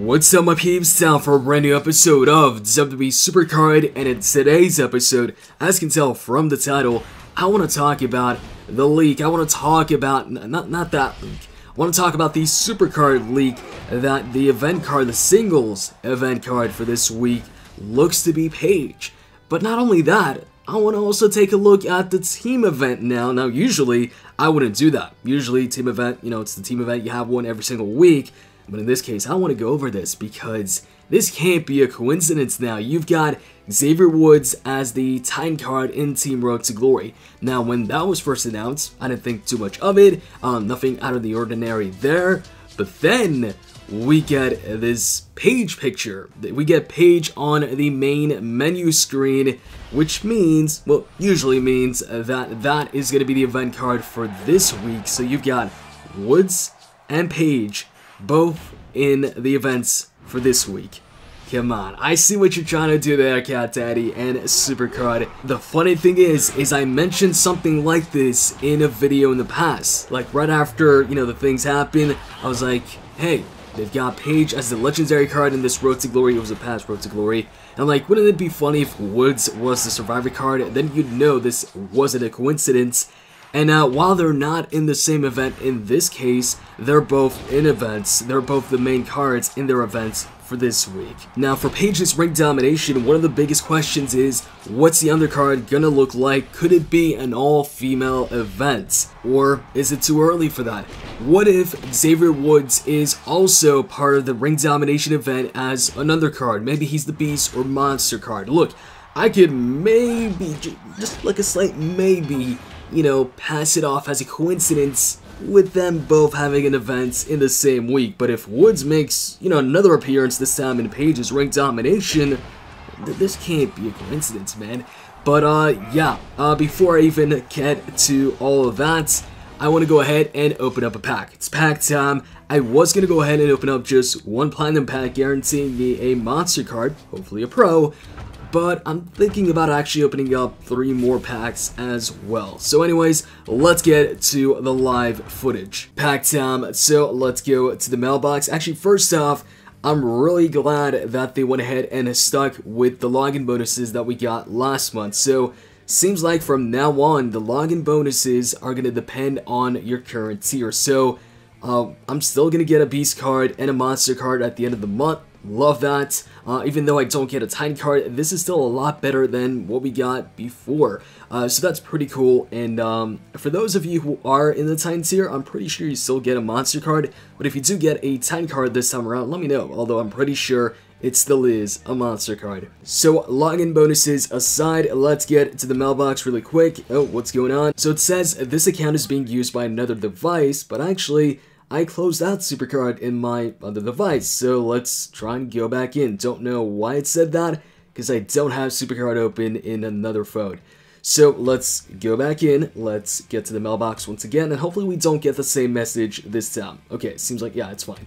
What's up, my peeps? Time for a brand new episode of WWE Supercard, and in today's episode, as you can tell from the title, I want to talk about the leak. I want to talk about, not that leak, I want to talk about the Supercard leak that the event card, the singles event card for this week, looks to be Paige. But not only that, I want to also take a look at the team event now. Now, usually, I wouldn't do that. Usually, team event, it's the team event, you have one every single week. But in this case, I want to go over this because this can't be a coincidence now. You've got Xavier Woods as the Titan card in Team Road to Glory. Now, when that was first announced, I didn't think too much of it. Nothing out of the ordinary there. But then we get this Paige picture. We get Paige on the main menu screen, which means, well, usually means that is going to be the event card for this week. So you've got Woods and Paige both in the events for this week. Come on, I see what you're trying to do there, Cat Daddy and Supercard. The funny thing is I mentioned something like this in a video in the past. Like right after, the things happen, I was like, hey, they've got Paige as the legendary card in this Road to Glory. It was a past Road to Glory. And I'm like, wouldn't it be funny if Woods was the Survivor card? Then you'd know this wasn't a coincidence. And while they're not in the same event in this case, they're both in events. They're both the main cards in their events for this week. Now, for Paige's ring domination, one of the biggest questions is, what's the undercard gonna look like? Could it be an all-female event? Or is it too early for that? What if Xavier Woods is also part of the ring domination event as an undercard? Maybe he's the Beast or Monster card. Look, I could maybe, just like a slight maybe, pass it off as a coincidence with them both having an event in the same week. But if Woods makes, another appearance this time in Paige's ring domination, this can't be a coincidence, man. But, before I even get to all of that, I want to go ahead and open up a pack. It's pack time. I was going to go ahead and open up just one Platinum pack, guaranteeing me a Monster card, hopefully a Pro. But I'm thinking about actually opening up 3 more packs as well. So anyways, let's get to the live footage. Pack time, so let's go to the mailbox. Actually, first off, I'm really glad that they went ahead and stuck with the login bonuses that we got last month. So seems like from now on, the login bonuses are going to depend on your current tier. So I'm still going to get a Beast card and a Monster card at the end of the month. Love that. Even though I don't get a Titan card, this is still a lot better than what we got before. So that's pretty cool. And for those of you who are in the Titan tier, I'm pretty sure you still get a Monster card. But if you do get a Titan card this time around, let me know. Although I'm pretty sure it still is a Monster card. So login bonuses aside, let's get to the mailbox really quick. Oh, what's going on? So it says this account is being used by another device, but actually I closed out Supercard in my other device, so let's try and go back in. Don't know why it said that, because I don't have Supercard open in another phone. So let's go back in, let's get to the mailbox once again, and hopefully we don't get the same message this time. Okay, seems like, yeah, it's fine.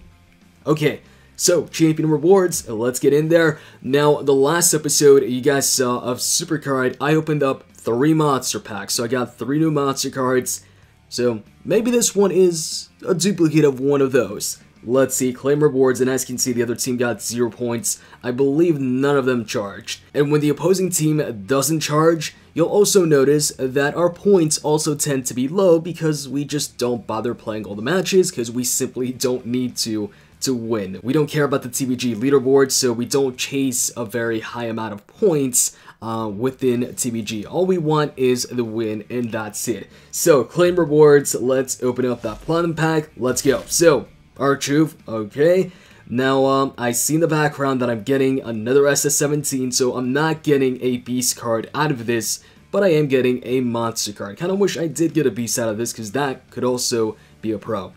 Okay, so champion rewards, let's get in there. Now, the last episode you guys saw of Supercard, I opened up 3 monster packs, so I got 3 new monster cards. So maybe this one is a duplicate of one of those. Let's see, claim rewards, and as you can see, the other team got 0 points. I believe none of them charged. And when the opposing team doesn't charge, you'll also notice that our points also tend to be low because we just don't bother playing all the matches because we simply don't need to win. We don't care about the TBG leaderboard, so we don't chase a very high amount of points within TBG. All we want is the win, and that's it. So, claim rewards, let's open up that Platinum pack, let's go. So, R-Truth, okay. Now, I see in the background that I'm getting another SS17, so I'm not getting a Beast card out of this, but I am getting a Monster card. Kinda wish I did get a Beast out of this, because that could also be a Pro.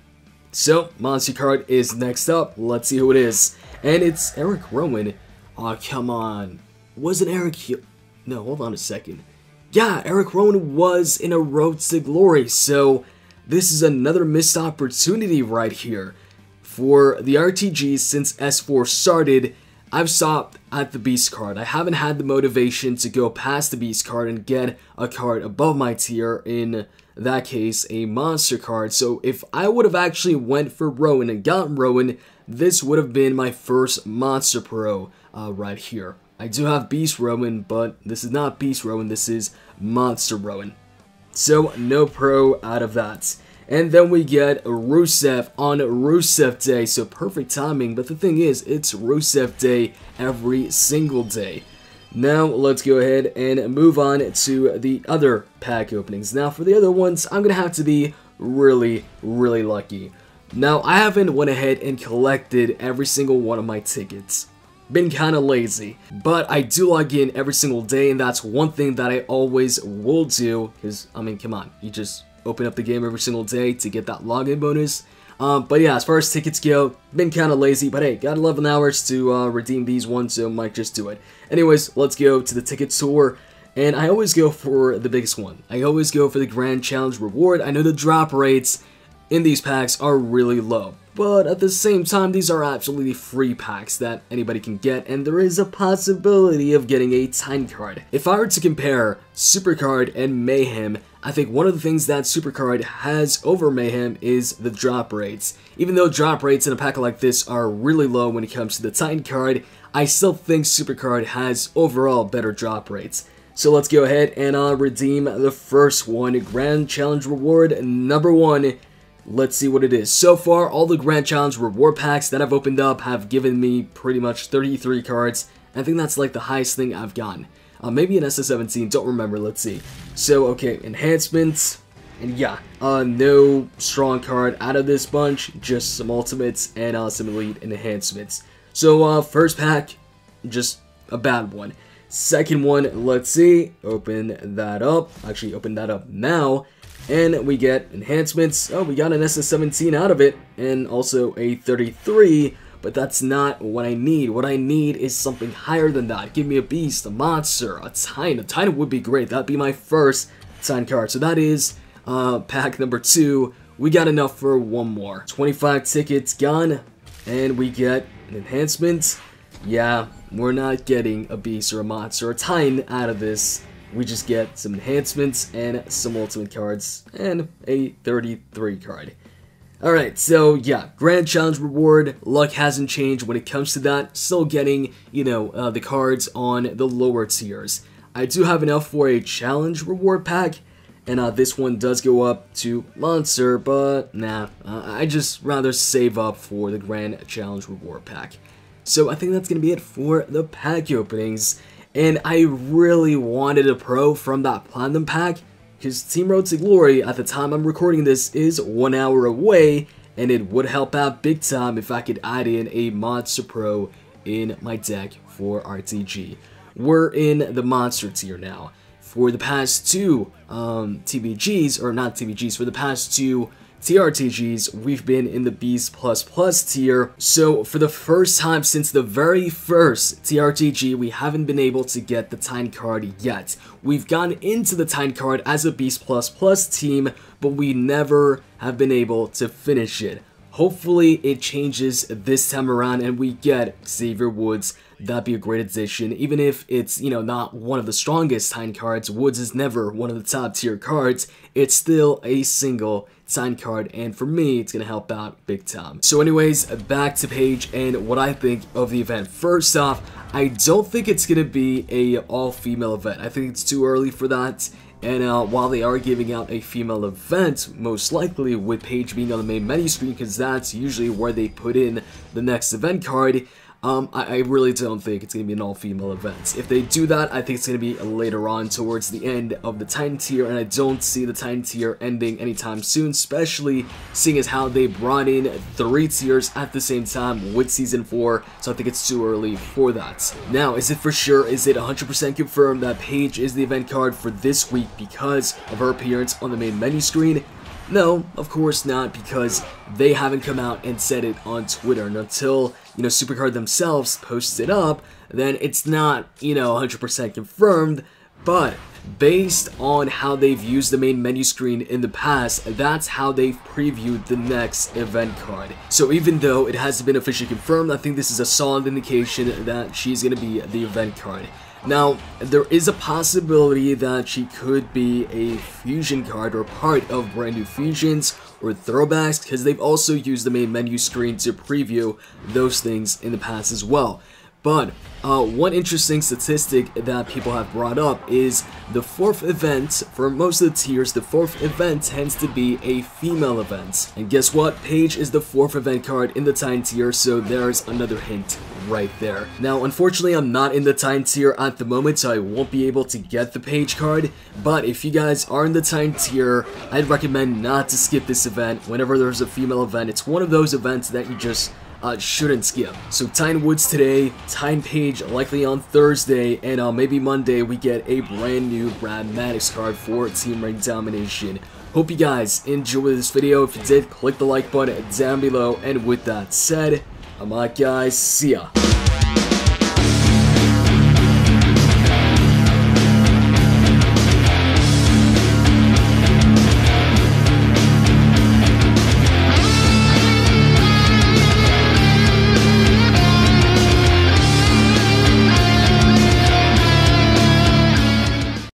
So, Monster card is next up. Let's see who it is. And it's Eric Rowan. Aw, come on. Wasn't Eric here? No, hold on a second. Yeah, Eric Rowan was in a Road to Glory. So, this is another missed opportunity right here. For the RTGs since S4 started, I've stopped at the Beast card. I haven't had the motivation to go past the Beast card and get a card above my tier in that case, a monster card. So if I would have actually went for Rowan and gotten Rowan, this would have been my first Monster Pro right here. I do have Beast Rowan, but this is not Beast Rowan, this is Monster Rowan. So no Pro out of that. And then we get Rusev on Rusev Day, so perfect timing, but the thing is, it's Rusev Day every single day. Now, let's go ahead and move on to the other pack openings. Now, for the other ones, I'm going to have to be really, really lucky. Now, I haven't went ahead and collected every single one of my tickets. Been kind of lazy, but I do log in every single day, and that's one thing that I always will do, because, I mean, come on, you just open up the game every single day to get that login bonus. But yeah, as far as tickets go, been kind of lazy, but hey, got 11 hours to redeem these ones, so might just do it. Anyways, let's go to the ticket tour, and I always go for the biggest one. I always go for the Grand Challenge reward. I know the drop rates in these packs are really low, but at the same time, these are absolutely free packs that anybody can get, and there is a possibility of getting a Time card. If I were to compare Supercard and Mayhem, I think one of the things that Supercard has over Mayhem is the drop rates. Even though drop rates in a pack like this are really low when it comes to the Titan card, I still think Supercard has overall better drop rates. So let's go ahead and redeem the first one, Grand Challenge Reward number 1. Let's see what it is. So far, all the Grand Challenge Reward packs that I've opened up have given me pretty much 33 cards. I think that's like the highest thing I've gotten. Maybe an SS17, don't remember, let's see. So, okay, enhancements, and yeah, no strong card out of this bunch, just some ultimates and some elite enhancements. So, first pack, just a bad one. Second one, let's see, open that up, actually open that up now, and we get enhancements. Oh, we got an SS17 out of it, and also a 33, but that's not what I need. What I need is something higher than that. Give me a beast, a monster, a Titan. A Titan would be great. That'd be my first Titan card. So that is pack number 2. We got enough for one more. 25 tickets gone, and we get an enhancement. Yeah, we're not getting a beast or a monster or a Titan out of this. We just get some enhancements and some ultimate cards and a 33 card. Alright, so yeah, Grand Challenge reward, luck hasn't changed when it comes to that, still getting, you know, the cards on the lower tiers. I do have enough for a challenge reward pack, and this one does go up to Monster, but nah, I just rather save up for the Grand Challenge reward pack. So I think that's going to be it for the pack openings, and I really wanted a pro from that Platinum pack, because Team Road to Glory, at the time I'm recording this, is 1 hour away, and it would help out big time if I could add in a Monster Pro in my deck for RTG. We're in the Monster tier now. For the past 2 TBGs, or not TBGs, for the past 2 TRTGs, we've been in the Beast++ tier, so for the first time since the very first TRTG, we haven't been able to get the Titan card yet. We've gone into the Titan card as a Beast++ team, but we never have been able to finish it. Hopefully it changes this time around and we get Xavier Woods. That'd be a great addition, even if it's, you know, not one of the strongest Titan cards. Woods is never one of the top tier cards. It's still a single Titan card, and for me, it's gonna help out big time. So anyways, back to Paige and what I think of the event. First off, I don't think it's gonna be a all-female event. I think it's too early for that. And while they are giving out a female event, most likely with Paige being on the main menu screen, because that's usually where they put in the next event card, I really don't think it's going to be an all-female event. If they do that, I think it's going to be later on towards the end of the Titan tier, and I don't see the Titan tier ending anytime soon, especially seeing as how they brought in 3 tiers at the same time with Season 4, so I think it's too early for that. Now, is it for sure, is it 100% confirmed that Paige is the event card for this week because of her appearance on the main menu screen? No, of course not, because they haven't come out and said it on Twitter, and until, you know, Supercard themselves posts it up, then it's not, you know, 100% confirmed, but based on how they've used the main menu screen in the past, that's how they've previewed the next event card. So even though it hasn't been officially confirmed, I think this is a solid indication that she's going to be the event card. Now, there is a possibility that she could be a fusion card or part of brand new fusions or throwbacks, because they've also used the main menu screen to preview those things in the past as well. But one interesting statistic that people have brought up is the 4th event. For most of the tiers, the 4th event tends to be a female event. And guess what? Paige is the 4th event card in the Titan tier, so there's another hint right there. Now, unfortunately, I'm not in the Titan tier at the moment, so I won't be able to get the Paige card. But if you guys are in the Titan tier, I'd recommend not to skip this event. Whenever there's a female event, it's one of those events that you just shouldn't skip. So Titan Woods today, Titan Paige likely on Thursday, and maybe Monday we get a brand new Brad Maddox card for Team Rank Domination. Hope you guys enjoyed this video. If you did, click the like button down below, and with that said, I'm out guys, see ya.